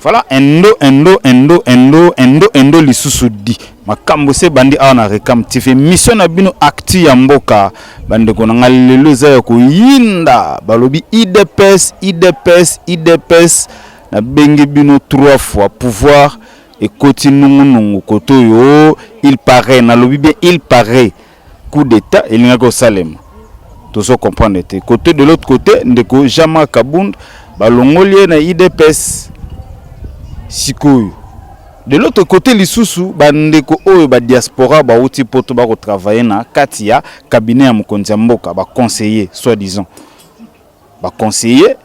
Voilà, endo lisusu di. Makambo se bandi awana rekam TV mission na bino acti ya mboka bande ko nga lelo za ya ko yinda balobi IDPS na bengi bino 3 fois pouvoir et continue koto yo il paraît na lobi bien il paraît coup d'état il nga ko Salem to so comprendre te côté de l'autre côté ndeko Jama Kabund balongolie na IDPS sikoyo. De l'autre côté, les sous bandeko oyo ba diaspora ba uti poto ba travailler na katia cabinet ya mokonzi mboka ba conseiller soi-disant. Ba conseiller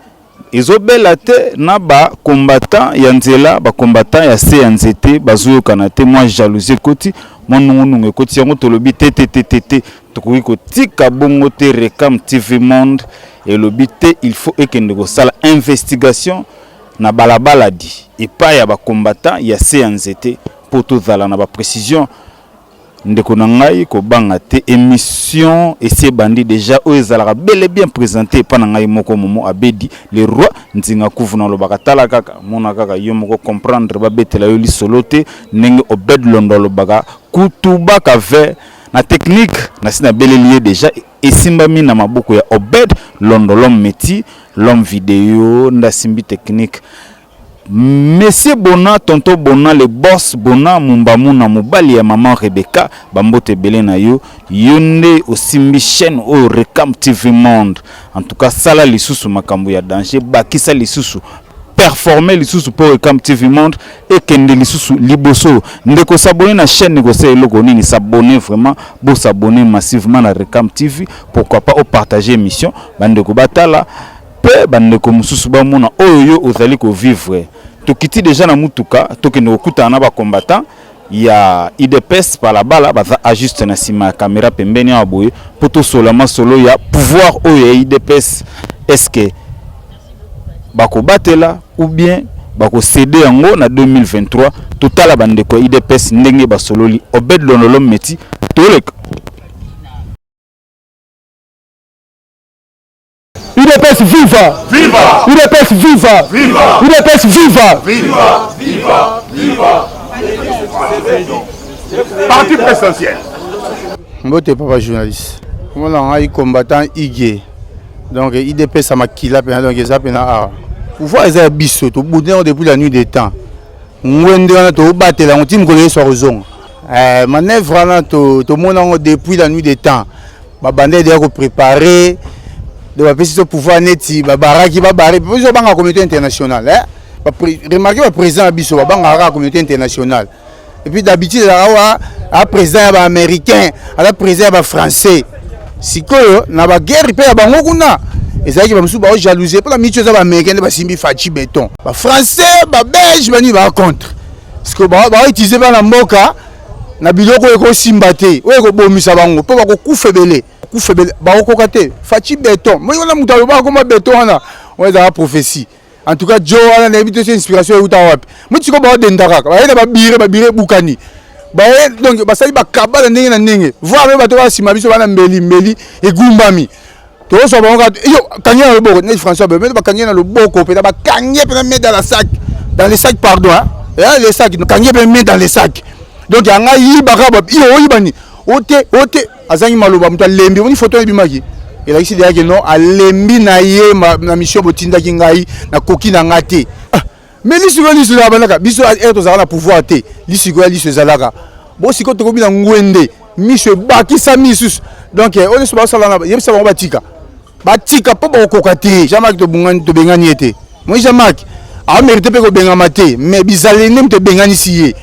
ezobelate na ba combattant ya nzela ba combattant ya CNZT bazuyo kanate moi jalousie koti monungu koti yango tolobi TTTT tokoki ko tika bongo te Rekam TV Monde et lobité il faut ekende ko sala investigation na balabala di et pas ya ba combattant ya CNZT pour tout zala na ba précision ndeko na ngai ko banga te émission et ces bandits déjà o ezalaka bel et bien présenté pa na ngai moko momo abedi le roi nzinga kuvuna lo bakatala kaka mona kaka yo moko comprendre ba betela yo li solote ndenge obed londo lo baka kutuba ka ve na technique na sina bel lié déjà et simbami na maboko ya obed londo l'homme métier l'homme vidéo nda simbi technique Monsieur Bona, tonton Bona, le boss Bona, Mumbamuna, Mubali, maman Rebecca, Bambote Belena yo, yonde au simbi chaîne au Rekam TV Monde. En tout cas, ça là, les sous makambo ya danger, bakisa les sous performer les sous pour Rekam TV Monde et kende les sous liboso. Ndeko s'abonner na chaîne négocier logo ni s'abonner vraiment, pour s'abonner massivement à Rekam TV, pourquoi pas au partager émission, bandeko batala. Bandeko mususu ba mona oyo ozali ko vivre tokiti déjà na mutuka tokende okuta na ba combattant ya IDPS par la bala baza ajuste na sima caméra pembeni ya boye poto solama solo ya pouvoir oyo ya IDPS est-ce que bako batela ou bien bako céder yango na 2023 total bandeko IDPS ndenge ba sololi obed lonolom meti toleka UDPS viva! Viva! UDPS viva! Viva! UDPS viva! Viva! Viva! Viva! Parti présidentiel. Mbote papa journaliste. Comment on a eu combattant IG. Donc IDPS a makila donc ça pena pouvoir les abisso to boudin depuis la nuit des temps. Ngwende on a to battre la on tim connaît sur raison. Manœuvre là to monde depuis la nuit des temps. Ba bande déjà préparé de la ce pouvoir neti baraki baré pour la communauté internationale hein remarquez le président biso la communauté internationale et puis d'habitude à président américain à président français sikoyo na ba guerre pe ya bango kuna ezaki ba musu ba jalousie pour la micho za ba américain ba simbi fachi béton ba français ba belge bani ba contre parce que ba utiliser ba na mboka na biloko eko simbate o eko bomisa bango po ba ko kufebele ba okokate fachi béton moi on a mutalo ba comme béton na on est à prophétie en tout cas Joe a une inspiration uta wapi moi tu ko ba dendaka ba bire bukani ba donc ba sali ba kabala ndenge na ndenge voir ba to ba sima biso bana mbeli egumbami to so ba yo kanya le boko ne François ba kanya na le boko pe ba kanya pe mettre dans les sacs pardon hein les sacs kanya pe mettre dans les sacs donc yanga yi ba ka ba yo yibani ote azangi maloba muta lembi oni photo ebimaki ela isi dia que non alembi na ye na mission botinda ki ngai na koki na ngate mais lisu la banaka biso eto za na pouvoir te lisu zalaka bo siko to kobi na ngwende miso bakisa misus donc on est sur sala na yebisa ba batika po ba kokate jamais to bungani to bengani ete moi jamais a mérité pe ko bengama te mais bizalé nem te bengani siye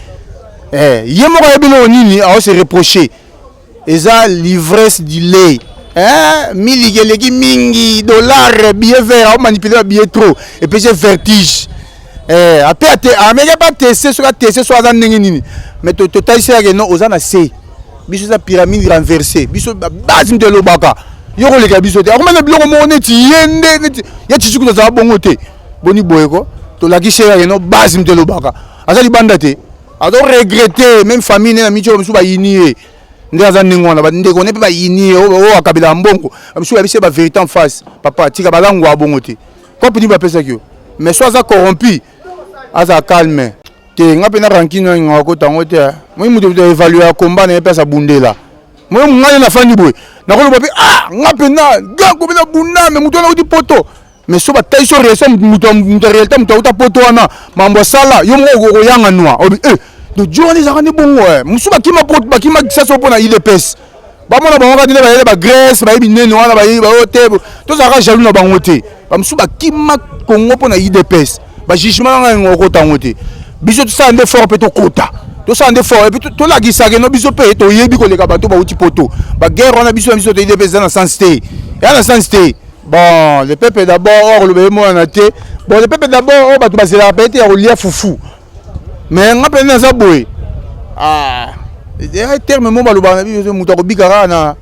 yemo ko ebino nini a se reprocher eza l'ivresse du lait hein miligeleki mingi dollar billet vert on manipule billet trop et puis j'ai vertige après amega pas tester soit dans nini mais to taïsia que non ozana c biso za pyramide renversée biso base de lobaka yoko leka biso te akoma na biloko mo neti yende neti ya tchiku za bongo te boni boyeko to la kisera que non base de lobaka azali banda te ado regretter même famille na micho biso ba yinie ndaza ningwana ndeko ne pe ba yinie o akabila mbongo biso ya biso ba vérité en face papa tika balango abongo te ko pini ba pesa kyo mais soit ça corrompu aza calme te nga pena ranking nga ko tango te moi mutu te évaluer combat na pesa bundela moi nga na fandi boy na ko lobi nga pena ga ko pena bunda mais mutu na uti poto mais so ba taiso resa mutu réalité mutu uta poto wana mambo sala yo mo ko yanga noa obi do joni za kane bongo musu ba kima poto ba kima saso pona ile pes ba mona ba ngaka dile ba yele ba Grèce ba binene wana ba yiba hotel to za ka jaloux na bango te ba musu ba kima Congo pona IDPS ba jugement nga ngoko tango te biso to sa nde fort pe to kota to sa nde fort et puis to la gisaka no biso pe to yebi ko leka bato ba uti poto ba guerre wana biso to IDPS na sensité ya na sensité bon le peuple d'abord le bémo na te bon le peuple d'abord bato ba zela pe te ya lia fufu mais nga pe na za boy et terme mo ba lo ba biso muto ko bikara na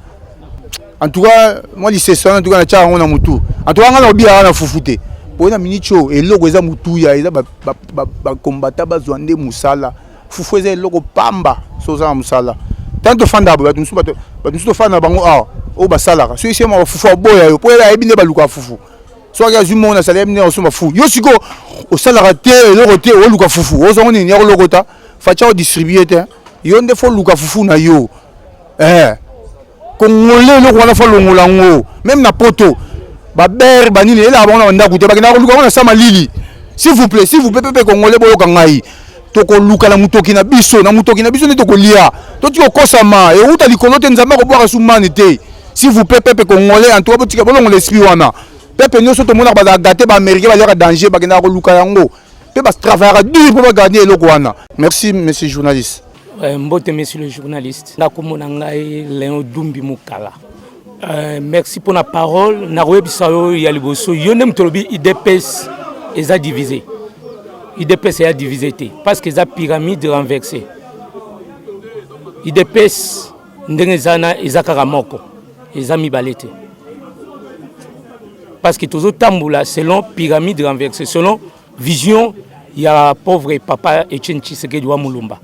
en tout cas moi lycée en tout cas na cha ngona mutu en tout cas nga na bikara na fufu te na minicho eloko eza mutuya eza ba combattant bazwande musala fufu eza eloko pamba soza musala tanto fanda ba to fanda bango o basala so isi ma fufu boya yo po ela ebine baluka fufu so ka zumo na sala ebine o fu yo siko o sala te eloko te o luka fufu o zongo ni nyako lokota facha o distribuer te yo nde fo luka fufu na yo kongole eloko wana fo longola ngo même na poto baber banini ela bona ndako te bakina ko luka ona sama lili s'il vous plaît pepe congolais boyo kangai to ko luka na mutoki na biso ne to ko lia to ti ko kosama e uta likolo te nzamba ko boka sumani te s'il vous plaît pepe congolais en tout cas tika bolongo l'esprit wana pepe nyoso to mona ba gâter ba américain ba leka danger bakina ko luka yango pe ba travailler dur pour gagner eloko wana. Merci monsieur journaliste. Mbote monsieur le journaliste nakomona ngai Léon Dumbi Mukala. Merci pour la parole. Naroyebisayo ya liboso yonem tolobi IDPS eza divisé. IDPS est divisé parce que eza pyramide renversée. IDPS ndenge zana eza karamoko eza mibalete. Parce que toujours tamboula selon pyramide renversée, selon vision ya pauvre papa Etienne Tshisekedi wa Mulumba.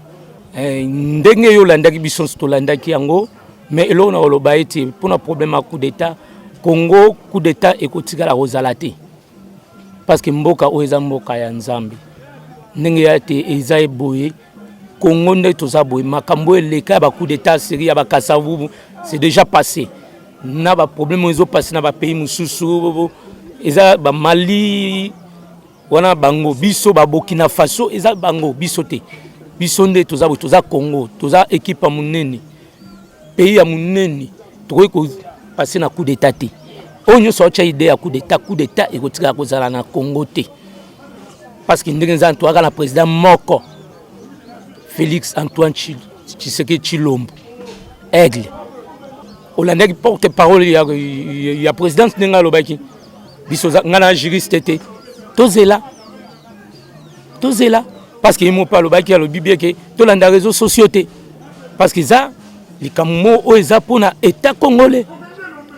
Ndenge yo landaki biso to landaki yango. Mais là, on a le pour un problème à coup d'État. Congo, coup d'État et Kotiga la Rosalate. Parce que Mboka Oeza Mboka ya Nzambi. Nengeate Ezae Boye. Congo ne toza boye. Makambo leka ba coup d'État Syrie ba Kasavu c'est déjà passé. Na ba problème ils ont passé na ba pays mususu. Eza ba Mali wana bango biso ba Burkina Faso eza bango bisote. Bisonde toza Congo, toza équipe à munene. Pays à muneni trouvez que passer na coup d'état té on nous sorti idée à coup d'état et que tira kozala na Congo té parce que ndenge za Antoine la président moko Félix Antoine Tshisekedi Tshilombo aigle Hollande qui porte parole il y a président ndenge lobaki biso ngana juriste té tozela parce que mo pas lobaki a lobibie que to landa réseaux sociaux té parce que ça les Camerounais ont pour l'État congolais,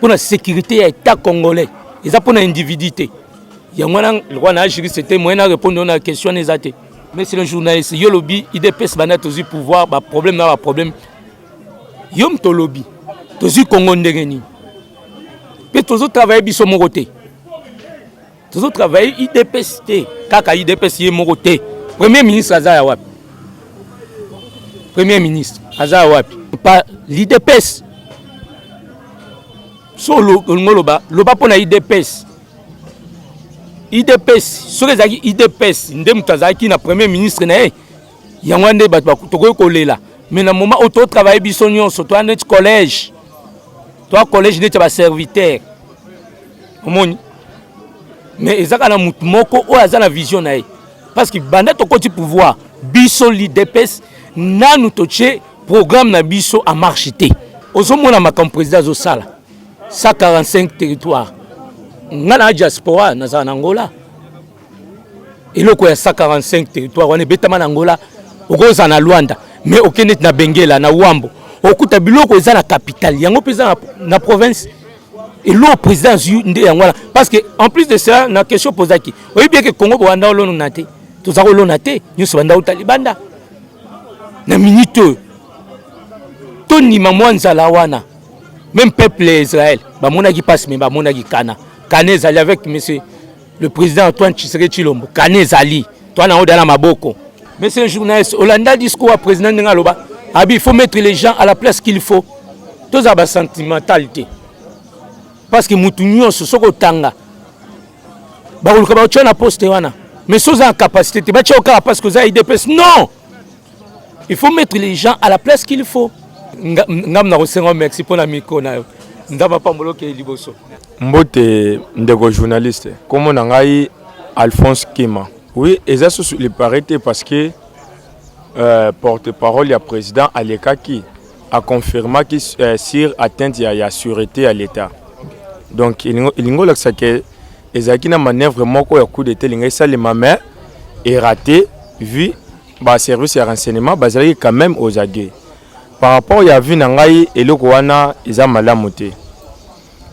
pour la sécurité de l'État congolais, ils ont pour l'individualité. Il y a un roi Nagiri, c'était moyen de répondre à la question des athées. Mais c'est un journaliste, il y a lobby, il dépêche aussi pouvoir, problème n'a pas problème. Il y a un lobby, tous Congolais ndengeni. Puis tous travaillent biso mon côté. Tous travaillent IDPS, kaka IDPS yé mon côté. Premier ministre Azaya Wapi. Premier ministre Azaya Wapi. Pas l'IDPS. Solo ngoloba loba pona IDPS. IDPS, so les IDPS, ndem tazaki na premier ministre na yangwande batba toko kolela. Mais na moment auto travailler bisonyon so toi net collège. Toi collège net ba serviteur. Omoni. Mais ezaka na mutu moko o azana vision na parce que banda to koti pouvoir biso l'IDPS nanu toche programme na biso a marché té. Ozomona makam président zo sala 145 territoires. Ngana diaspora na za Angola. Eloko ya 145 territoires wana betama na Angola okoza na Luanda mais okene na Bengela na Wambo. Okuta biloko eza na capitale yango pesa na province. Et le président nde yangola parce que en plus de ça na question posaki. Oui bien que Congo Rwanda olono naté. Tozako lonaté nyoso banda utalibanda. Na minute Tony Mamwanzala wana même peuple Israël ba mona qui passe mais ba mona qui kana zali avec monsieur le président Antoine Tshisekedi Tshilombo kana zali Toi, on a dans ma boko. Mais c'est un journaliste. Hollanda discours à président Nengaloba. Il faut mettre les gens à la place qu'il faut. Tout ça, c'est sentimentalité. Parce que Moutounion, c'est ce que tanga. Mais si vous avez la capacité, parce que vous avez des personnes. Non! Il faut mettre les gens à la place qu'il faut. Merci pour la micro. Mbote ndeko journaliste. Comme on a Alphonse Kima. Oui, et ça, il paraît parce que porte-parole du président Alekaki a confirmé que sur atteinte à la sûreté à l'État. Donc, il y a une manœuvre de coup d'État qui est ratée vu le service de renseignement basé quand même aux aguets. Par rapport à vu Nangai et le Kouana, ils ont malamoté.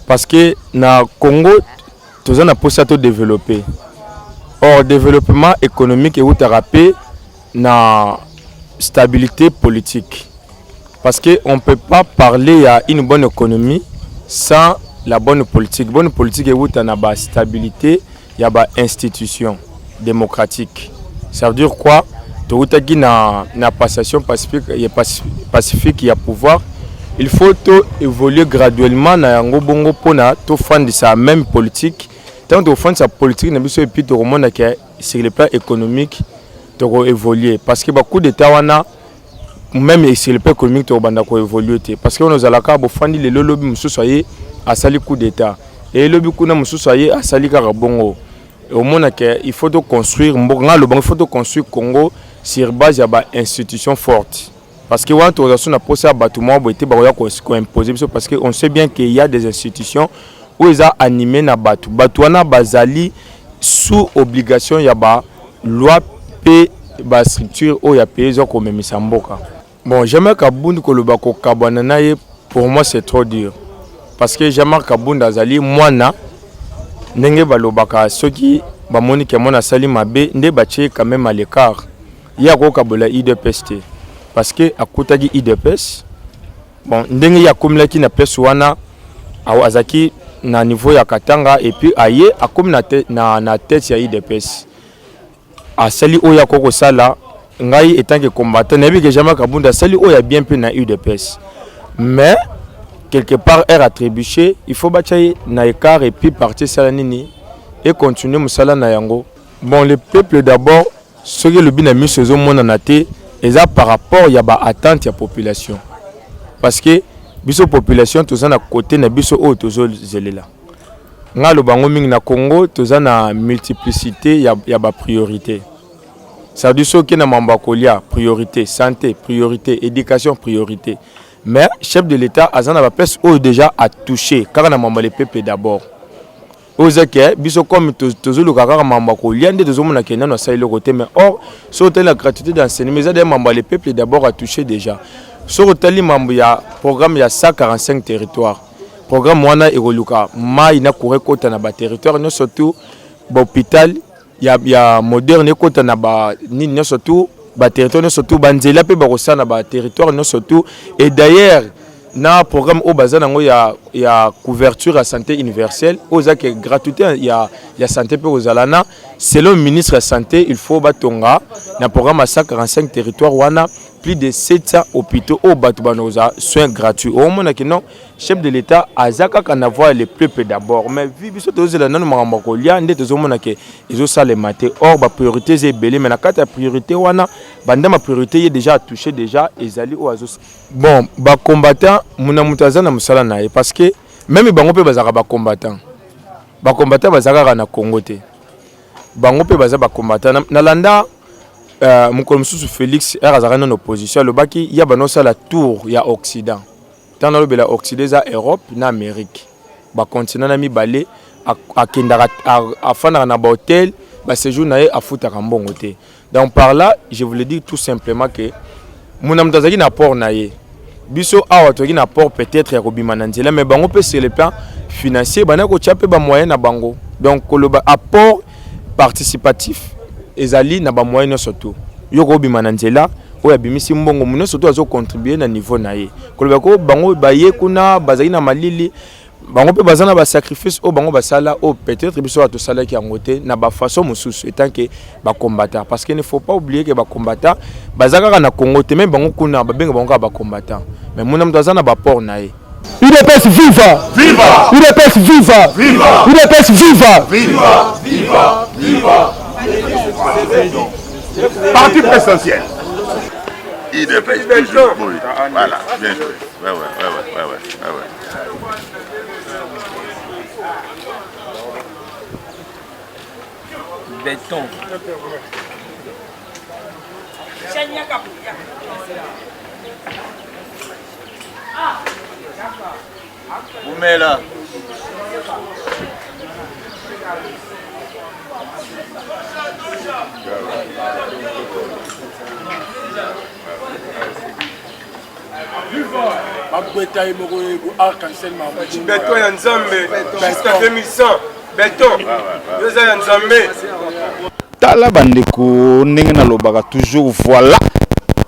Parce que na Congo, tout ça pour ça développer. Or, développement économique et outarapé na stabilité politique. Parce qu'on ne peut pas parler à une bonne économie sans la bonne politique. Bonne politique est na stabilité, il y a une institution démocratique. Ça veut dire quoi? Tout na passation pacifique, il y a pouvoir. Il faut évoluer graduellement na yango bongo pona to fond sa même politique. Tant que fond sa politique na biso et puis to remonte que sur le plan économique to évoluer parce que beaucoup d'états wana même sur le plan économique to banda ko évoluer parce que on a la ka bo fandi le lobby mususu aye asali coup d'état et lobby kuna mususu aye asali ka bongo au monde que il faut construire mbonga le bon il faut construire Congo sur base ya ba institution forte. Parce que quand on a une posé à bâtiment, parce qu'on sait bien qu'il y a des institutions où ils ont animé na batu. Batouana bazali sous obligation y a ba loi p ba structure où y a payé zo comme misamboka. Bon, j'aimerais Kabound ko le bako kabanana pour moi c'est trop dur. Parce que j'aimerais Kabound azali mwana ndenge balobaka ceux qui ba moni ke mona sali mabe nde bache quand même à l'écart. Ya ko kabola IDPST. Parce que à côté de IDPS, bon, ndenge ya komlaki na pesa wana azaki na niveau ya Katanga et puis aye a comme na tête ya IDPS. A sali oya koko sala ngai étant que combattant nebi que jamais Kabunda sali oya bien peu na IDPS. Mais quelque part est attribué, il faut batailler na écart et puis partir sala nini et continuer musala na yango. Bon, le peuple d'abord, ce que le bien a mis ce monde en athée. Et ça par rapport à la attente de la population. Parce que la population, tout ça, à côté de la toujours là. Dans le Congo, tout ça, a multiplicité, il y a une priorité. Ça veut dire que il y a priorité, santé, priorité, éducation, priorité. Mais le chef de l'État a déjà à toucher, car on a les peuples d'abord. Biso comme toujours le caractère mambako liande de zomo na Kenya na saïlo côté mais or sur la gratuité d'enseignement mais des membres les peuples d'abord à toucher déjà sur tali membre ya programme ya 145 territoires programme wana egoluka mai na courir kota na ba territoire no surtout ba hôpital ya moderne kota na ba ni no surtout ba territoire no surtout banzela pe ba kosana ba territoire no surtout et d'ailleurs na programme au bazar nango ya couverture à santé universelle aux que gratuité ya santé pour aux alana selon le ministre de la santé il faut batonga na programme à 145 territoires wana plus de 700 hôpitaux au batubanoza soins gratuits au moment que non chef de l'état azaka kan avoir les peuples d'abord mais vu biso tozo la non mangamba lia ndé tozo mona ke izo sale maté or ba priorité c'est belé mais na kata priorité wana banda ma priorité est déjà touché déjà ezali o azo bon ba combattant muna mutaza na musala na parce que même bango pe bazaka ba combattant bazaka na Congo te bango pe bazaka ba combattant na landa mon sous Félix est en opposition le baki il y a banosa la tour il y a Occident tant dans le Occident à Europe na Amérique ba continent na mi balé à kendara à fana na ba hôtel ba séjour na à futa kambongo te donc par là je voulais dire tout simplement que mon am tazaki na port na ye biso awa toki na port peut-être ya kobima na nzela mais bango pe sur le plan financier bana ko tchape ba moyen na bango donc le apport participatif ezali na ba moyen surtout yoko bima na nzela oya bimisi mbongo muno surtout azo contribuer na niveau na ye koloba ko bango baye kuna bazali na malili bango pe bazana ba sacrifice o bango basala o peut-être biso à tout sala qui en côté na ba façon mususu étant que ba combattant parce qu'il ne faut pas oublier que ba combattant bazaka na Congo te même bango kuna ba benga bango ba combattant mais mon am bazana ba port na e UDPS viva! Viva! UDPS viva! Viva! UDPS viva! Viva! Viva! Viva! Parti présidentiel. UDPS toujours. Voilà, bien joué. Ouais. Béton. Oumela. Béton ya Nzambe jusqu'à 2100 béton yoza ya Nzambe tala bandeko ndenge nalobaka toujours voilà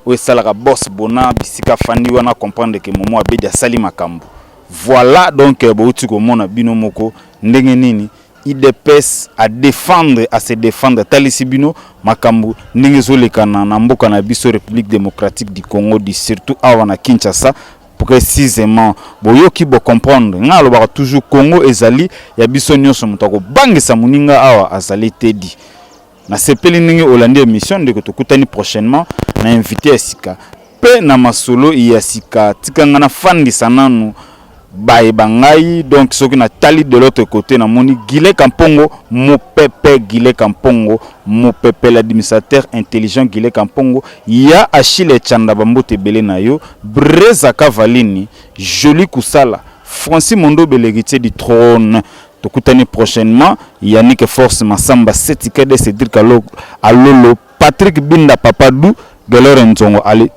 oyo esalaka boss bona bisika fandi wana comprendre que momo abedi asali makambo voilà donc bouti komona bino moko ndenge nini IDPS à défendre à se défendre talisi bino makambo ndenge zolekana na mboka na biso République démocratique du Congo di surtout awa na Kinshasa précisément boyoki bo comprendre nga lobaka toujours Congo ezali ya biso nyonso mutako bangisa muninga awa azali tedi na sepeli ndenge olandi émission ndeko tokutani prochainement na invité Esika pe na masolo ya sika tikanga na fandisa nanu bae bangai donc soki na tali de l'autre côté na moni Guilé Kampongo Mopepe Guilé Kampongo Mopepe l'administrateur intelligent Guilé Kampongo ya Achille Chanda Bambote Belé na yo Breza Kavalini Joli Kusala Francis Mondo l'héritier du trône tokutani prochainement Yannick Force Massamba Setika de Cédric Alolo Patrick Binda Papadou Galore Nzongo allez